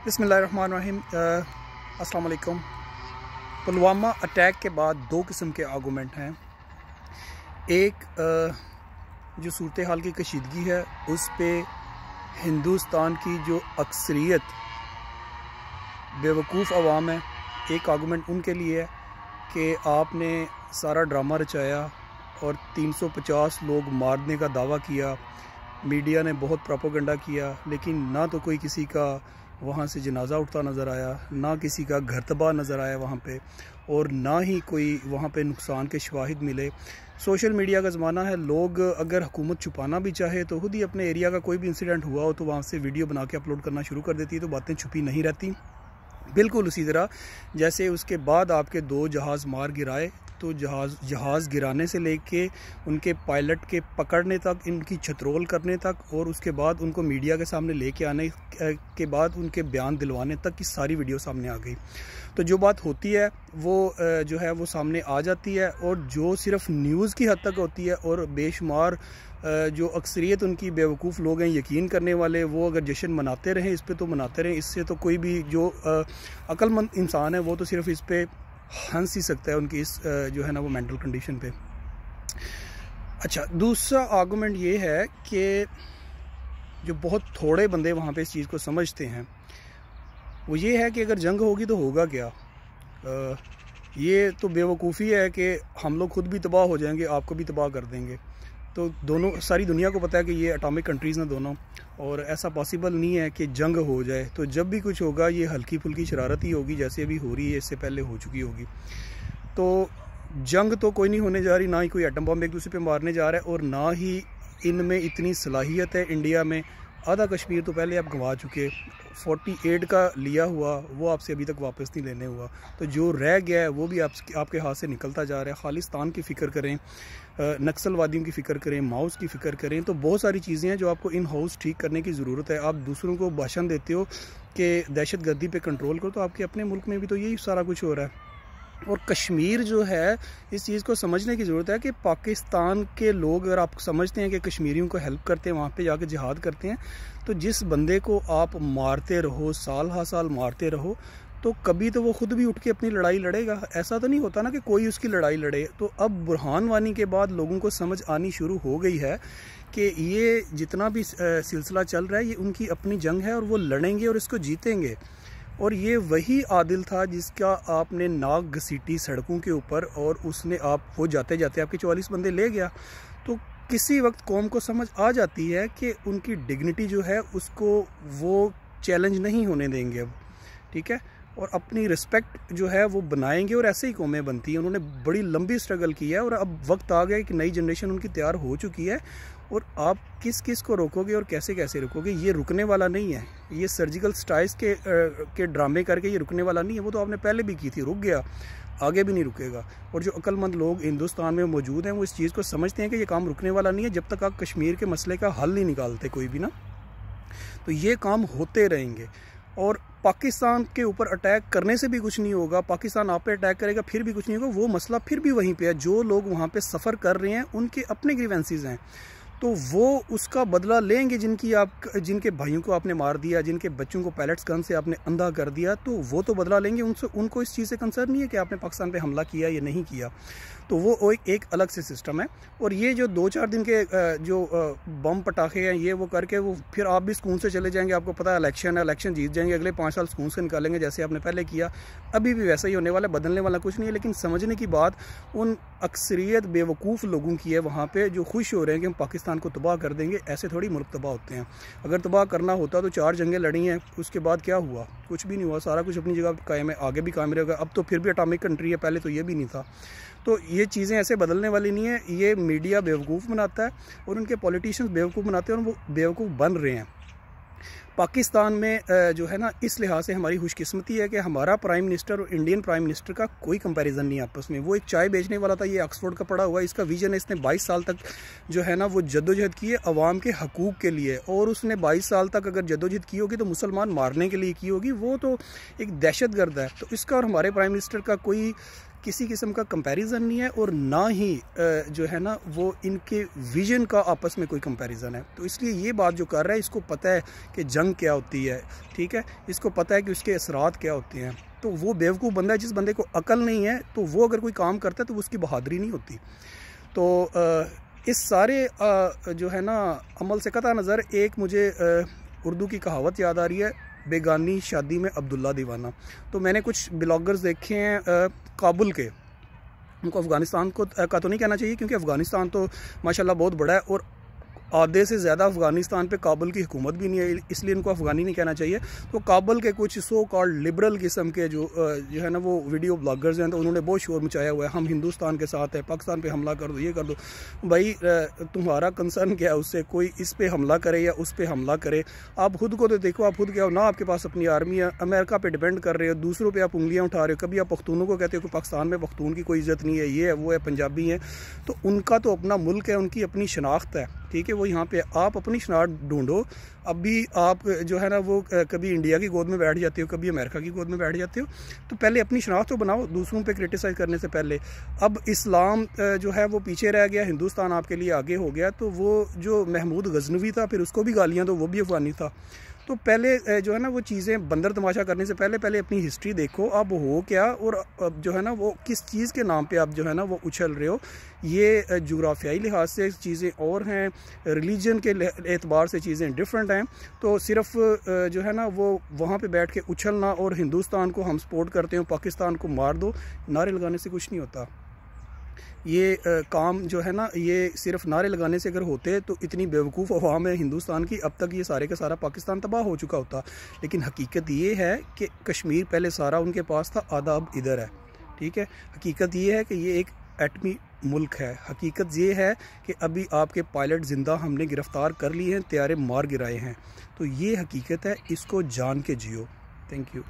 बिस्मिल्लाहिर्रहमानिर्रहीम। अस्सलाम वालेकुम। पुलवामा अटैक के बाद दो किस्म के आर्गूमेंट हैं। एक जो सूरत हाल की कशीदगी है उस पे हिंदुस्तान की जो अक्सरियत बेवकूफ़ अवाम है, एक आर्गूमेंट उनके लिए है कि आपने सारा ड्रामा रचाया और 350 लोग मारने का दावा किया, मीडिया ने बहुत प्रोपेगेंडा किया, लेकिन ना तो कोई किसी का वहाँ से जनाजा उठता नज़र आया, ना किसी का घर तबाह नज़र आया वहाँ पे, और ना ही कोई वहाँ पे नुकसान के शवाहिद मिले। सोशल मीडिया का ज़माना है, लोग अगर हुकूमत छुपाना भी चाहे तो खुद ही अपने एरिया का कोई भी इंसिडेंट हुआ हो तो वहाँ से वीडियो बना के अपलोड करना शुरू कर देती है, तो बातें छुपी नहीं रहती। बिल्कुल उसी तरह जैसे उसके बाद आपके 2 जहाज़ मार गिराए, तो जहाज़ गिराने से लेके उनके पायलट के पकड़ने तक, इनकी छतरोल करने तक, और उसके बाद उनको मीडिया के सामने लेके आने के बाद उनके बयान दिलवाने तक की सारी वीडियो सामने आ गई। तो जो बात होती है वो जो है वो सामने आ जाती है, और जो सिर्फ न्यूज़ की हद तक होती है और बेशुमार जो अक्सरियत उनकी बेवकूफ़ लोग हैं, यकीन करने वाले, वो अगर जश्न मनाते रहें, इस पे तो मनाते रहें। इससे तो कोई भी जो अक्लमंद इंसान है वो तो सिर्फ इस पे हंस ही सकता है, उनकी इस जो है ना वो मेंटल कंडीशन पे। अच्छा, दूसरा आर्गूमेंट ये है कि जो बहुत थोड़े बंदे वहाँ पे इस चीज़ को समझते हैं वो ये है कि अगर जंग होगी तो होगा क्या। ये तो बेवकूफ़ी है कि हम लोग खुद भी तबाह हो जाएंगे, आपको भी तबाह कर देंगे। तो दोनों, सारी दुनिया को पता है कि ये एटॉमिक कंट्रीज़ हैं दोनों, और ऐसा पॉसिबल नहीं है कि जंग हो जाए। तो जब भी कुछ होगा ये हल्की फुल्की शरारत ही होगी, जैसे अभी हो रही है, इससे पहले हो चुकी होगी। तो जंग तो कोई नहीं होने जा रही, ना ही कोई एटम बम एक दूसरे पे मारने जा रहा है, और ना ही इनमें इतनी सलाहियत है। इंडिया में आधा कश्मीर तो पहले आप गंवा चुके, 48 का लिया हुआ वो आपसे अभी तक वापस नहीं लेने हुआ, तो जो रह गया है वो भी आपके हाथ से निकलता जा रहा है। खालिस्तान की फ़िक्र करें, नक्सलवादियों की फ़िक्र करें, माओस की फ़िक्र करें, तो बहुत सारी चीज़ें हैं जो आपको इन हाउस ठीक करने की ज़रूरत है। आप दूसरों को भाषण देते हो कि दहशतगर्दी पे कंट्रोल करो, तो आपके अपने मुल्क में भी तो यही सारा कुछ हो रहा है। और कश्मीर जो है, इस चीज़ को समझने की ज़रूरत है कि पाकिस्तान के लोग, अगर आप समझते हैं कि कश्मीरियों को हेल्प करते हैं, वहाँ पे जाके जिहाद करते हैं, तो जिस बंदे को आप मारते रहो, साल हा साल मारते रहो, तो कभी तो वो खुद भी उठ के अपनी लड़ाई लड़ेगा। ऐसा तो नहीं होता ना कि कोई उसकी लड़ाई लड़े। तो अब बुरहान वानी के बाद लोगों को समझ आनी शुरू हो गई है कि ये जितना भी सिलसिला चल रहा है ये उनकी अपनी जंग है, और वो लड़ेंगे और इसको जीतेंगे। और ये वही आदिल था जिसका आपने नाक घसीटी सड़कों के ऊपर, और उसने वो जाते जाते आपके 44 बंदे ले गया। तो किसी वक्त कौम को समझ आ जाती है कि उनकी डिग्निटी जो है उसको वो चैलेंज नहीं होने देंगे अब, ठीक है, और अपनी रिस्पेक्ट जो है वो बनाएंगे, और ऐसे ही कौमें बनती हैं। उन्होंने बड़ी लंबी स्ट्रगल की है, और अब वक्त आ गया कि नई जनरेशन उनकी तैयार हो चुकी है, और आप किस किस को रोकोगे और कैसे कैसे रोकोगे, ये रुकने वाला नहीं है। ये सर्जिकल स्ट्राइक्स के ड्रामे करके ये रुकने वाला नहीं है। वो तो आपने पहले भी की थी, रुक गया, आगे भी नहीं रुकेगा। और जो अक्लमंद लोग हिंदुस्तान में मौजूद हैं वो इस चीज़ को समझते हैं कि ये काम रुकने वाला नहीं है जब तक आप कश्मीर के मसले का हल नहीं निकालते कोई भी ना। तो ये काम होते रहेंगे, और पाकिस्तान के ऊपर अटैक करने से भी कुछ नहीं होगा। पाकिस्तान आप पे अटैक करेगा फिर भी कुछ नहीं होगा, वो मसला फिर भी वहीं पे है। जो लोग वहाँ पे सफ़र कर रहे हैं उनके अपने ग्रीवेंसेस हैं, तो वो उसका बदला लेंगे। जिनके भाइयों को आपने मार दिया, जिनके बच्चों को पैलेट्स गन से आपने अंधा कर दिया, तो वो तो बदला लेंगे। उनको इस चीज़ से कंसर्न नहीं है कि आपने पाकिस्तान पे हमला किया या नहीं किया। तो वो एक अलग से सिस्टम है। और ये जो 2-4 दिन के जो बम पटाखे हैं, ये वो करके वो फिर आप भी सुकून से चले जाएंगे। आपको पता है इलेक्शन है, इलेक्शन जीत जाएंगे, अगले 5 साल सुकून से निकालेंगे जैसे आपने पहले किया। अभी भी वैसा ही होने वाला है, बदलने वाला कुछ नहीं है। लेकिन समझने की बात उन अक्सरियत बेवकूफ़ लोगों की है वहाँ पर, जो खुश हो रहे हैं कि हम पाकिस्तान को तबाह कर देंगे। ऐसे थोड़ी मुल्क तबाह होते हैं। अगर तबाह करना होता तो 4 जंगें लड़ी हैं, उसके बाद क्या हुआ? कुछ भी नहीं हुआ, सारा कुछ अपनी जगह कायम है, आगे भी कायम रहेगा। अब तो फिर भी एटॉमिक कंट्री है, पहले तो ये भी नहीं था। तो ये चीज़ें ऐसे बदलने वाली नहीं है। ये मीडिया बेवकूफ़ बनाता है और उनके पॉलिटिशियंस बेवकूफ़ बनाते हैं, और वो बेवकूफ़ बन रहे हैं। पाकिस्तान में जो है ना, इस लिहाज से हमारी खुशकिस्मती है कि हमारा प्राइम मिनिस्टर और इंडियन प्राइम मिनिस्टर का कोई कंपैरिजन नहीं है आपस में। वो एक चाय बेचने वाला था, ये ऑक्सफोर्ड का पढ़ा हुआ, इसका विजन है, इसने 22 साल तक जो है ना वो जद्दोजहद की है अवाम के हकूक़ के लिए। और उसने 22 साल तक अगर जद्दोजहद की होगी तो मुसलमान मारने के लिए की होगी, वो तो एक दहशतगर्द है। तो इसका और हमारे प्राइम मिनिस्टर का कोई किसी किस्म का कंपैरिजन नहीं है और ना ही जो है ना वो इनके विजन का आपस में कोई कंपैरिजन है। तो इसलिए ये बात जो कर रहा है इसको पता है कि जंग क्या होती है, ठीक है, इसको पता है कि उसके असरात क्या होते हैं। तो वो बेवकूफ़ बंदा है, जिस बंदे को अकल नहीं है तो वो अगर कोई काम करता है तो उसकी बहादुरी नहीं होती। तो इस सारे जो है ना अमल से कता नज़र एक मुझे उर्दू की कहावत याद आ रही है, बेगानी शादी में अब्दुल्ला दीवाना। तो मैंने कुछ ब्लॉगर्स देखे हैं काबुल के, उनको अफ़गानिस्तान का तो नहीं कहना चाहिए क्योंकि अफ़गानिस्तान तो माशाल्लाह बहुत बड़ा है और आधे से ज़्यादा अफ़गानिस्तान पे काबुल की हुकूमत भी नहीं है, इसलिए इनको अफ़गानी नहीं कहना चाहिए। तो काबुल के कुछ सो कॉल्ड लिबरल किस्म के जो है ना वो वीडियो ब्लॉगर्स हैं, तो उन्होंने बहुत शोर मचाया हुआ है, हम हिंदुस्तान के साथ हैं, पाकिस्तान पे हमला कर दो, ये कर दो। भाई तुम्हारा कंसर्न क्या है उससे? कोई इस पे हमला करे या उस पे हमला करे, आप खुद को तो देखो, आप खुद क्या हो ना, आपके पास अपनी आर्मी है, अमेरिका पे डिपेंड कर रहे हो, दूसरों पे आप उंगलियां उठा रहे हो। कभी आप पख्तूनों को कहते हो कि पाकिस्तान में पख्तून की कोई इज्जत नहीं है, ये है वो है, पंजाबी है। तो उनका तो अपना मुल्क है, उनकी अपनी शनाख्त है, ठीक है, वो यहाँ पे आप अपनी शनाख्त ढूंढो। अभी आप जो है ना वो कभी इंडिया की गोद में बैठ जाते हो, कभी अमेरिका की गोद में बैठ जाते हो। तो पहले अपनी शनाख्त तो बनाओ दूसरों पे क्रिटिसाइज़ करने से पहले। अब इस्लाम जो है वो पीछे रह गया, हिंदुस्तान आपके लिए आगे हो गया। तो वो जो महमूद गजनवी था, फिर उसको भी गालियाँ दो, वो भी अफगानी था। तो पहले जो है ना वो चीज़ें बंदर तमाशा करने से पहले अपनी हिस्ट्री देखो, अब हो क्या और अब जो है ना वो किस चीज़ के नाम पे आप जो है ना वो उछल रहे हो। ये जुग्राफियाई लिहाज से चीज़ें और हैं, रिलीजन के एतबार से चीज़ें डिफरेंट हैं। तो सिर्फ जो है ना वो वहाँ पे बैठ के उछलना और हिंदुस्तान को हम सपोर्ट करते हैं, पाकिस्तान को मार दो, नारे लगाने से कुछ नहीं होता। ये काम जो है ना ये सिर्फ नारे लगाने से अगर होते तो इतनी बेवकूफ़ अवाम है हिंदुस्तान की, अब तक ये सारे का सारा पाकिस्तान तबाह हो चुका होता। लेकिन हकीकत ये है कि कश्मीर पहले सारा उनके पास था, आधा अब इधर है, ठीक है। हकीकत ये है कि ये एक एटमी मुल्क है। हकीकत ये है कि अभी आपके पायलट ज़िंदा हमने गिरफ़्तार कर लिए हैं, तैयारे मार गिराए हैं। तो ये हकीकत है, इसको जान के जियो। Thank you.